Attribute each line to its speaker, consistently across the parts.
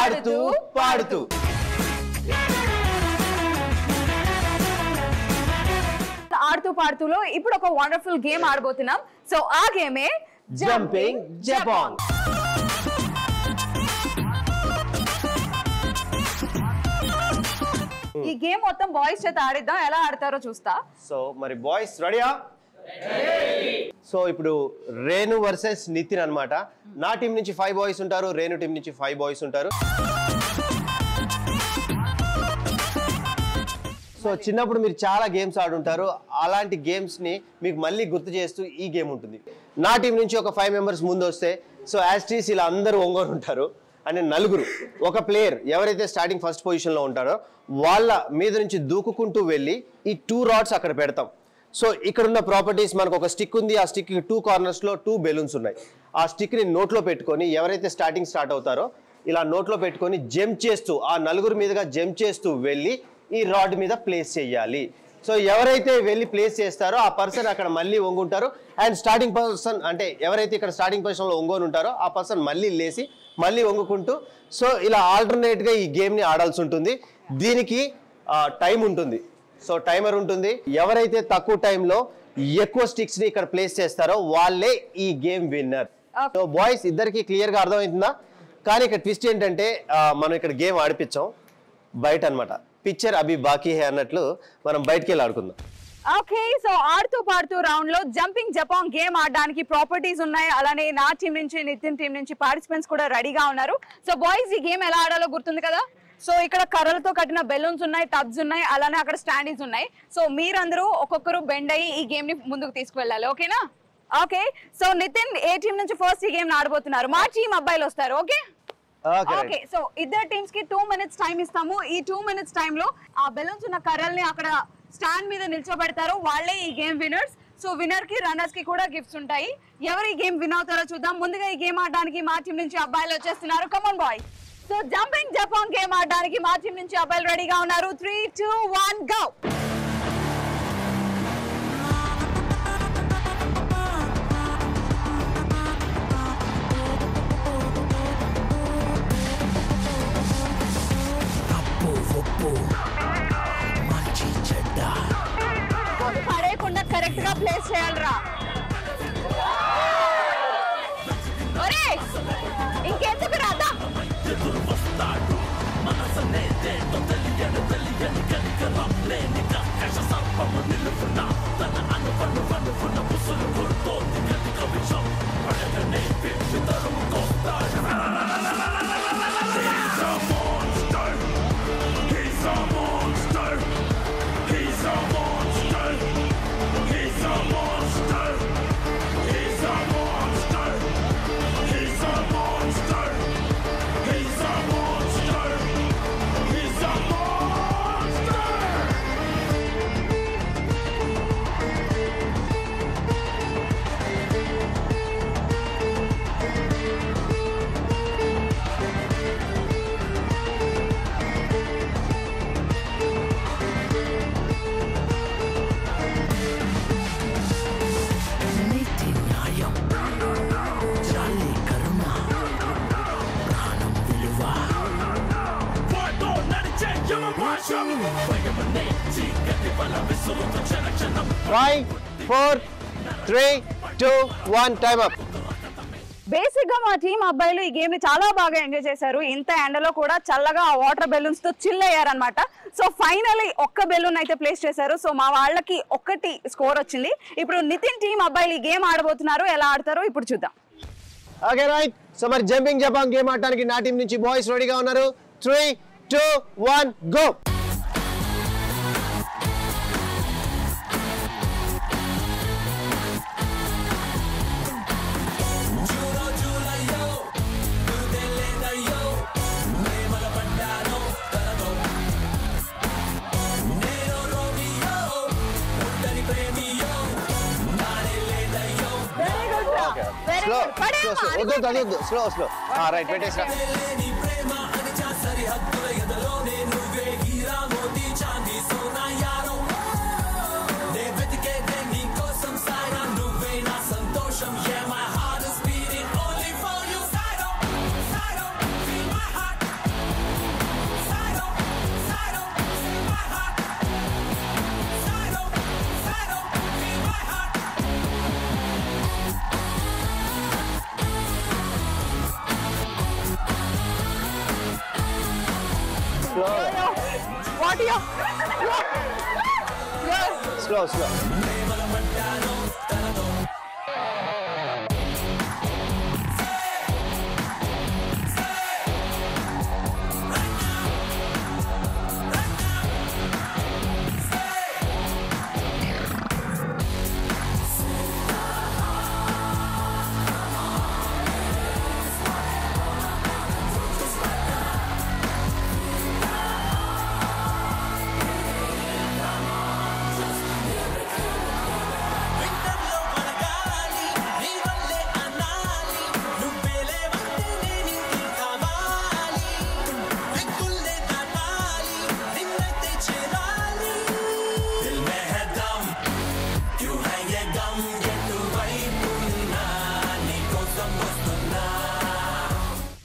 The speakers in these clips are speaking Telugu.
Speaker 1: ఆడుతూ పాడుతూ
Speaker 2: ఆడుతూ పాడుతూలో ఇప్పుడు ఒక వండర్ఫుల్ గేమ్ ఆడబోతున్నాం. సో ఆ గేమే
Speaker 1: జంపింగ్ జపాంగ్.
Speaker 2: ఈ గేమ్ మొత్తం బాయ్స్ చేత ఆడిద్దాం, ఎలా ఆడతారో చూస్తా.
Speaker 1: సో మరి బాయ్స్ రెడీయా? సో ఇప్పుడు రేణు వర్సెస్ నితిన్ అన్నమాట. నా టీం నుంచి 5 బాయ్స్ ఉంటారు, రేణు టీం నుంచి 5 బాయ్స్ ఉంటారు. సో చిన్నప్పుడు మీరు చాలా గేమ్స్ ఆడుంటారు, అలాంటి గేమ్స్ ని మీకు మళ్ళీ గుర్తు చేస్తూ ఈ గేమ్ ఉంటుంది. నా టీం నుంచి ఒక 5 మెంబర్స్ ముందు వస్తే సో యాస్టీస్ ఇలా అందరూ ఒంగోలు ఉంటారు. అంటే నలుగురు, ఒక ప్లేయర్ ఎవరైతే స్టార్టింగ్ ఫస్ట్ పొజిషన్ లో ఉంటారో వాళ్ళ మీద నుంచి దూకుకుంటూ వెళ్ళి ఈ 2 రాడ్స్ అక్కడ పెడతాం. సో ఇక్కడ ఉన్న ప్రాపర్టీస్, మనకు ఒక స్టిక్ ఉంది, ఆ స్టిక్ 2 కార్నర్స్ లో 2 బెలూన్స్ ఉన్నాయి. ఆ స్టిక్ ని నోట్లో పెట్టుకొని ఎవరైతే స్టార్ట్ అవుతారో ఇలా నోట్లో పెట్టుకొని జంప్ చేస్తూ ఆ నలుగురు మీదుగా జంప్ చేస్తూ వెళ్ళి ఈ రాడ్ మీద ప్లేస్ చేయాలి. సో ఎవరైతే వెళ్ళి ప్లేస్ చేస్తారో ఆ పర్సన్ అక్కడ మళ్ళీ వంగుంటారు. అండ్ స్టార్టింగ్ పర్సన్ అంటే ఎవరైతే ఇక్కడ స్టార్టింగ్ పొజిషన్ లో ఒంగోని ఉంటారో ఆ పర్సన్ మళ్ళీ లేసి మళ్ళీ వంగుకుంటూ సో ఇలా ఆల్టర్నేట్ గా ఈ గేమ్ ని ఆడాల్సి ఉంటుంది. దీనికి టైం ఉంటుంది. సో టైమర్ ఉంటుంది. ఎవరైతే తక్కువ టైంలో ఎక్కువ స్టిక్స్ ని ఇక్కడ ప్లేస్ చేస్తారో వాళ్ళే ఈ గేమ్ విన్నర్. సో బాయ్స్ ఇద్దరికి క్లియర్ గా అర్థమవుతుందా? కానీ ఇక్కడ ట్విస్ట్ ఏంటంటే మనం ఇక్కడ గేమ్ ఆడిపించాం బయట అన్నమాట. పిక్చర్ అభి బాకీ హే అన్నట్లు మనం బయటకి వెళ్ళి ఆడుకుందాం.
Speaker 2: ఓకే, సో ఆడుతూ పాడుతూ రౌండ్ లో జంపింగ్ జపాంగ్ గేమ్ ఆడడానికి ప్రాపర్టీస్ ఉన్నాయి. అలానే నా టీం నుంచి నితిన్ టీం నుంచి పార్టిసిపెంట్స్ కూడా రెడీగా ఉన్నారు. సో బాయ్స్ ఈ గేమ్ ఎలా ఆడాలో గుర్తుంది కదా? సో ఇక్కడ కర్రలతో కట్టిన బెలూన్స్ ఉన్నాయి, టబ్స్ ఉన్నాయి, అలానే అక్కడ స్టాండీస్ ఉన్నాయి. సో మీరందరూ ఒక్కొక్కరు బెండ్ అయ్యి ఈ గేమ్ ని ముందుకు తీసుకువెళ్ళాలి. ఓకేనా? ఓకే, సో నితిన్ ఏ టీం నుంచి ఫస్ట్ ఈ గేమ్ ఆడబోతున్నారు? మా టీం అబ్బాయిలు వస్తారు. ఓకే ఓకే, సో ఇద్దరు టీమ్స్ కి 2 minutes టైం ఇస్తాము. ఈ 2 minutes టైంలో ఆ బెలూన్స్ ఉన్న కర్రల్ని అక్కడ స్టాండ్ మీద నిల్చోబెడతారు, వాళ్ళే ఈ గేమ్ విన్నర్స్. సో విన్నర్ కి రన్నర్స్ కి కూడా గిఫ్ట్స్ ఉంటాయి. ఎవరు ఈ గేమ్ విన్ అవుతారో చూద్దాం. ముందుగా ఈ గేమ్ ఆడడానికి మా టీం నుంచి అబ్బాయిలు వచ్చేస్తున్నారు. Come on boy. సో జంపింగ్ జపాంగ్ గేమ్ ఆడడానికి మా టీం నుంచి అబ్బాయిలు రెడీగా ఉన్నారు. 3, 2, 1 గో. పడేయకుండా కరెక్ట్ గా ప్లేస్ చేయాలరా. ఇంకెందుకు రాదా?
Speaker 1: Five, 4, 3, 2, 1 time up.
Speaker 2: బేసిక్ గా మా టీం అబ్బాయిలు ఈ గేమ్ ని చాలా బాగా ఎంజాయ్ చేశారు. ఇంత ఎండలో కూడా చల్లగా ఆ వాటర్ బెలూన్స్ తో చిల్ అయ్యారనమాట. సో ఫైనలీ ఒక్క బెలూన్ అయితే ప్లేస్ చేశారు. సో మా వాళ్ళకి 1 స్కోర్ వచ్చింది. ఇప్పుడు నితిన్ టీం అబ్బాయిలు ఈ గేమ్ ఆడబోతున్నారు. ఎలా ఆడతారో ఇప్పుడు చూద్దాం.
Speaker 1: Okay right. సో మరి జంపింగ్ జపాంగ్ గేమ్ ఆడడానికి నా టీం నుంచి బాయ్స్ రెడీగా ఉన్నారు. 3, 2, 1 గో. స్లో రైట్ పెట్టేసా.
Speaker 2: What you?
Speaker 1: Slow.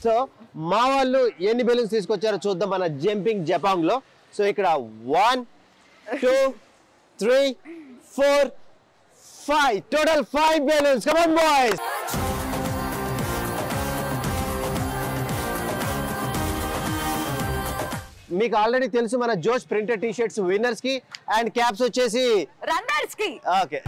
Speaker 1: సో మా వాళ్ళు ఎన్ని బెలూన్స్ తీసుకొచ్చారో చూద్దాం మన జంపింగ్ జపాంగ్ లో. సో ఇక్కడ 1 2 3 4 5 total 5 balloons. Come on boys. మీకు ఆల్రెడీ తెలుసు మన జోష్ ప్రింటెడ్ టీ షర్ట్స్ విన్నర్స్ కి అండ్ క్యాప్స్ వచ్చేసి
Speaker 2: రన్నర్స్ కి.
Speaker 1: ఓకే